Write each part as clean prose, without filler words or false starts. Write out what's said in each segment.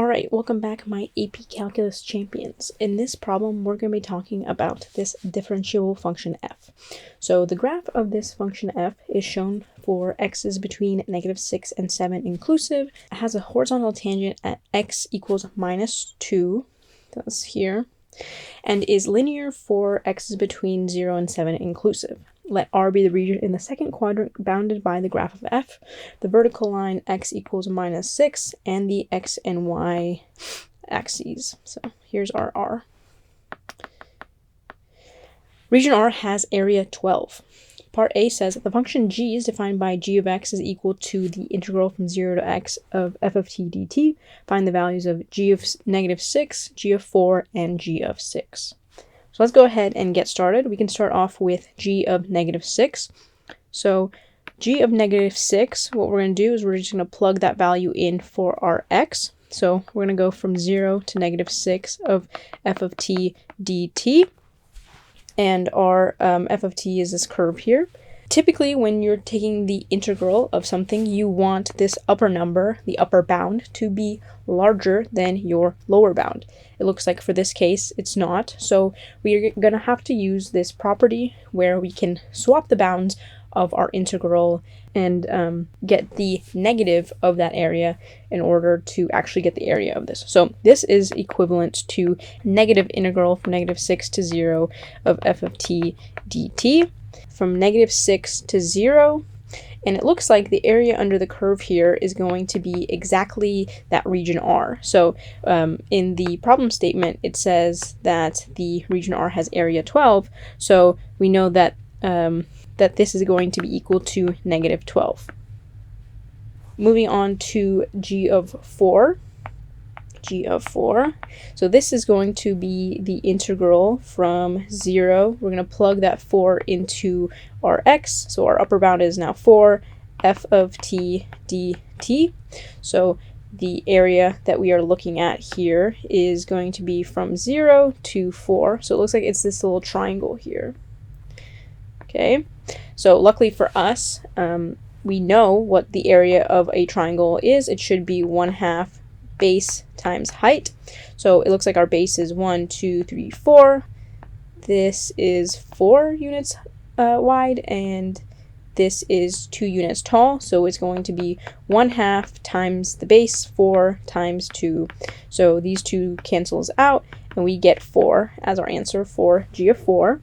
Alright, welcome back my AP Calculus champions. In this problem, we're going to be talking about this differentiable function f. So the graph of this function f is shown for x's between -6 and 7 inclusive. It has a horizontal tangent at x equals -2, that's here, and is linear for x's between 0 and 7 inclusive. Let R be the region in the second quadrant bounded by the graph of f, the vertical line x equals -6, and the x and y axes. So here's our R. Region R has area 12. Part A says that the function g is defined by g of x is equal to the integral from 0 to x of f of t dt. Find the values of g of -6, g of 4, and g of 6. So let's go ahead and get started. We can start off with g of -6. So g of -6, what we're going to do is we're just going to plug that value in for our x. So we're going to go from 0 to -6 of f of t dt. And our f of t is this curve here. Typically, when you're taking the integral of something, you want this upper number, the upper bound, to be larger than your lower bound. It looks like for this case, it's not. So we're going to have to use this property where we can swap the bounds of our integral and get the negative of that area in order to actually get the area of this. So this is equivalent to negative integral from -6 to 0 of f of t dt. From -6 to 0, and it looks like the area under the curve here is going to be exactly that region R. So in the problem statement, it says that the region R has area 12, so we know that that this is going to be equal to -12. Moving on to g of 4. G of 4. So this is going to be the integral from 0. We're going to plug that 4 into our x. So our upper bound is now 4, f of t dt. So the area that we are looking at here is going to be from 0 to 4. So it looks like it's this little triangle here. Okay, so luckily for us, we know what the area of a triangle is. It should be 1/2 base times height. So it looks like our base is 1, 2, 3, 4. This is 4 units wide, and this is 2 units tall. So it's going to be 1/2 times the base, 4 times 2. So these two cancels out, and we get 4 as our answer for g of 4.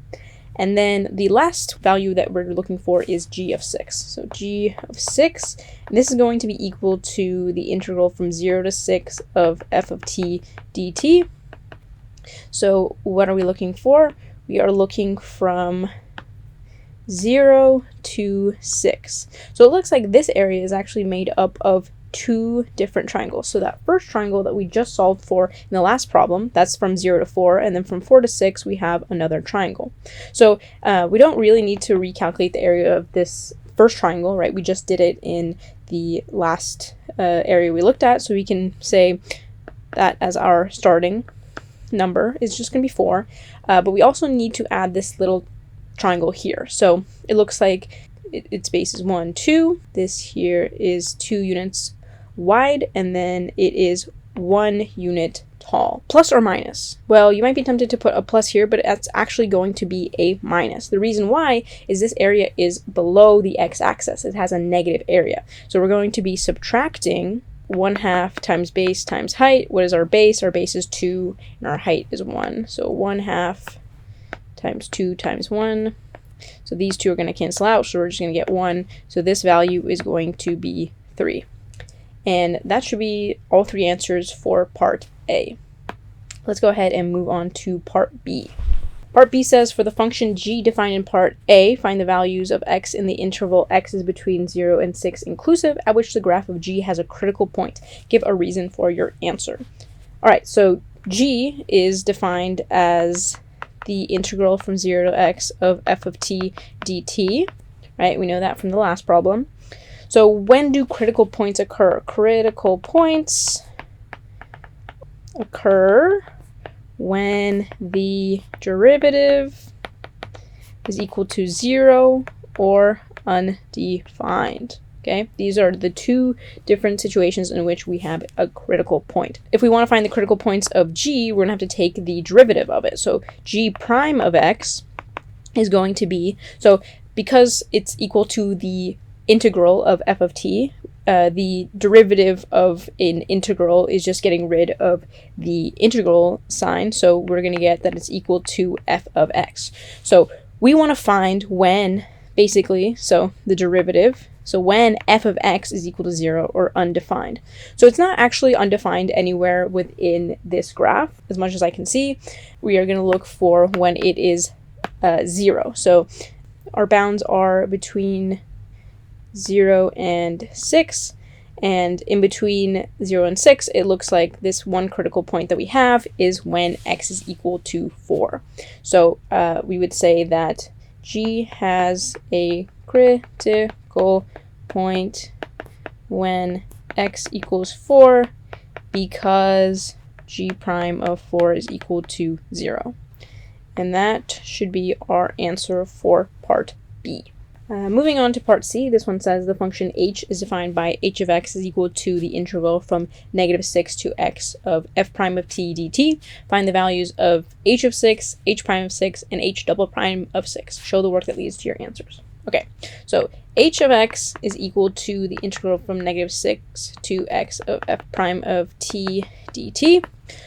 And then the last value that we're looking for is g of 6. So g of 6, and this is going to be equal to the integral from 0 to 6 of f of t dt. So what are we looking for? We are looking from 0 to 6. So it looks like this area is actually made up of 2 different triangles. So that first triangle that we just solved for in the last problem, that's from 0 to 4, and then from 4 to 6 we have another triangle. So we don't really need to recalculate the area of this first triangle, right? We just did it in the last area we looked at, so we can say that as our starting number is just going to be 4, but we also need to add this little triangle here. So it looks like its base is 1, 2. This here is 2 units wide, and then it is 1 unit tall. Plus or minus? Well, you might be tempted to put a plus here, but that's actually going to be a minus. The reason why is this area is below the x-axis. It has a negative area. So we're going to be subtracting 1/2 times base times height. What is our base? Our base is 2, and our height is 1. So 1/2 times 2 times 1. So these two are going to cancel out, so we're just going to get 1. So this value is going to be 3. And that should be all 3 answers for part A. Let's go ahead and move on to part B. Part B says, for the function g defined in part A, find the values of x in the interval x is between 0 and 6 inclusive, at which the graph of g has a critical point. Give a reason for your answer. All right, so g is defined as the integral from 0 to x of f of t dt, right? We know that from the last problem. So when do critical points occur? Critical points occur when the derivative is equal to 0 or undefined. Okay, these are the two different situations in which we have a critical point. If we want to find the critical points of g, we're going to have to take the derivative of it. So g prime of x is going to be, so because it's equal to the integral of f of t, the derivative of an integral is just getting rid of the integral sign. So we're going to get that it's equal to f of x. So we want to find when, basically, so the derivative, so when f of x is equal to 0 or undefined. So it's not actually undefined anywhere within this graph, as much as I can see. We are going to look for when it is 0. So our bounds are between 0 and 6, and in between 0 and 6, it looks like this one critical point that we have is when x is equal to 4. So we would say that g has a critical point when x equals 4 because g prime of 4 is equal to 0. And that should be our answer for part B. Moving on to part C, this one says the function h is defined by h of x is equal to the integral from -6 to x of f prime of t dt. Find the values of h of 6, h prime of 6, and h double prime of 6. Show the work that leads to your answers. Okay, so h of x is equal to the integral from -6 to x of f prime of t dt.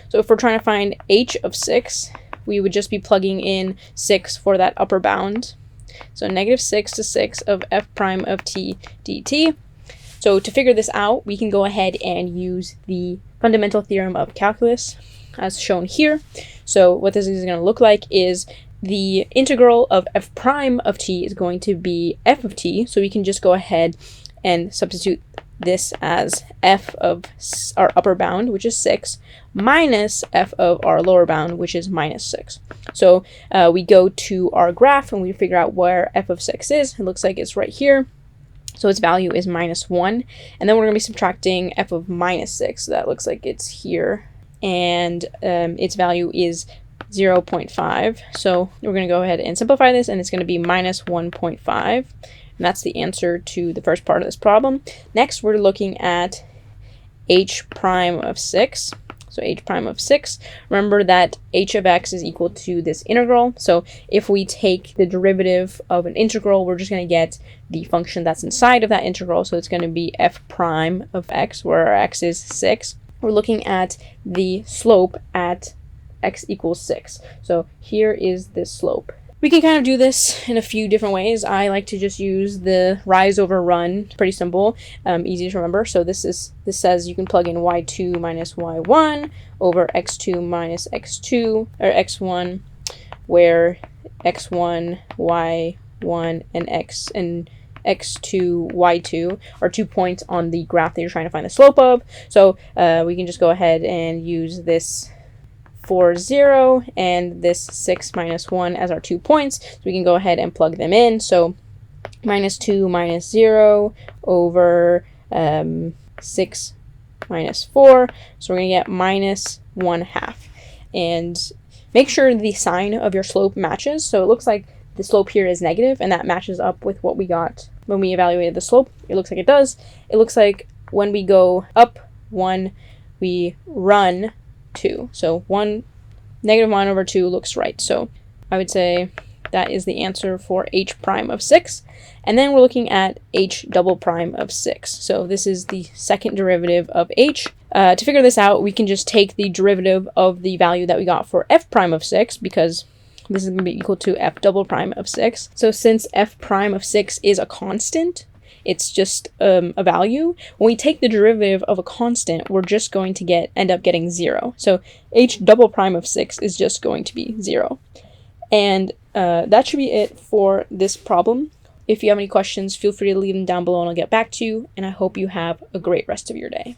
So if we're trying to find h of 6, we would just be plugging in 6 for that upper bound. So -6 to 6 of f prime of t dt. So to figure this out, we can go ahead and use the fundamental theorem of calculus as shown here. So what this is going to look like is the integral of f prime of t is going to be f of t. So we can just go ahead and substitute this as f of our upper bound, which is 6, minus f of our lower bound, which is -6. So we go to our graph and we figure out where f of 6 is. It looks like it's right here. So its value is -1. And then we're going to be subtracting f of -6. So that looks like it's here. And its value is 0.5. So we're going to go ahead and simplify this, and it's going to be -1.5. And that's the answer to the first part of this problem. Next, we're looking at h prime of 6. So h prime of 6. Remember that h of x is equal to this integral. So if we take the derivative of an integral, we're just going to get the function that's inside of that integral. So it's going to be f prime of x, where our x is 6. We're looking at the slope at x equals 6. So here is this slope. We can kind of do this in a few different ways. I like to just use the rise over run. Pretty simple, easy to remember. So this says you can plug in y2 minus y1 over x2 minus x2, or x1, where x1, y1, and x2, y2 are 2 points on the graph that you're trying to find the slope of. So we can just go ahead and use this 4, 0, and this 6 minus 1 as our 2 points. So we can go ahead and plug them in. So -2 minus 0 over 6 minus 4. So we're going to get -1/2. And make sure the sign of your slope matches. So it looks like the slope here is negative, and that matches up with what we got when we evaluated the slope. It looks like it does. It looks like when we go up 1, we run 2. So -1 over 2 looks right. So I would say that is the answer for h prime of 6. And then we're looking at h double prime of 6. So this is the second derivative of h. To figure this out, we can just take the derivative of the value that we got for f prime of 6, because this is going to be equal to f double prime of 6. So since f prime of 6 is a constant, it's just a value. When we take the derivative of a constant, we're just going to end up getting 0. So h double prime of 6 is just going to be 0. And that should be it for this problem. If you have any questions, feel free to leave them down below and I'll get back to you. And I hope you have a great rest of your day.